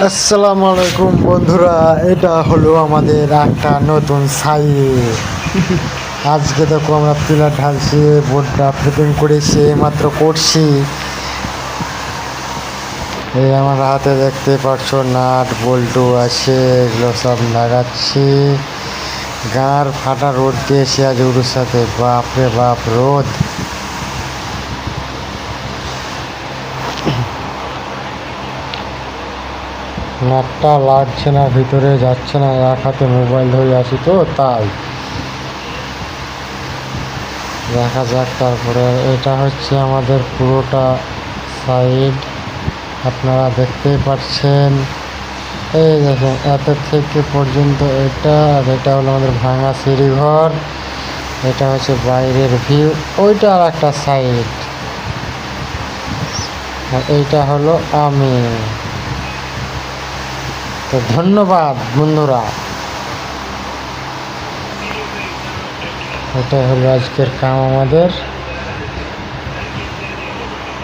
আসসালামু আলাইকুম বন্ধুরা, এটা হলো আমাদের একটা নতুন সাইট। আজকে দেখো আমরা পিলার ঢালছি, বোর্ডটা ফিটিং করেছি, মাত্র করছি। এই আমার হাতে দেখতে পাচ্ছ নাট বল্টু আছে, এগুলো সব লাগাচ্ছি। গাঁর ফাটা রোদ দিয়েছি আজ ওর সাথে, বাপরে বাপ রোদ। নাটটা লাগছে না, ভিতরে যাচ্ছে না, এক হাতে মোবাইল ধরে আছি তো তাই। দেখা যাক। তারপরে এটা হচ্ছে আমাদের পুরোটা সাইড, আপনারা দেখতেই পাচ্ছেন। এই দেখেন এত থেকে পর্যন্ত এটা, আর এটা হলো আমাদের ভাঙা সিঁড়িঘর। এটা হচ্ছে বাইরের ভিউ, ওইটা আর একটা সাইড। আর এইটা হলো আমি। তো ধন্যবাদ বন্ধুরা। এটাই হলো আজকের কাম আমাদের।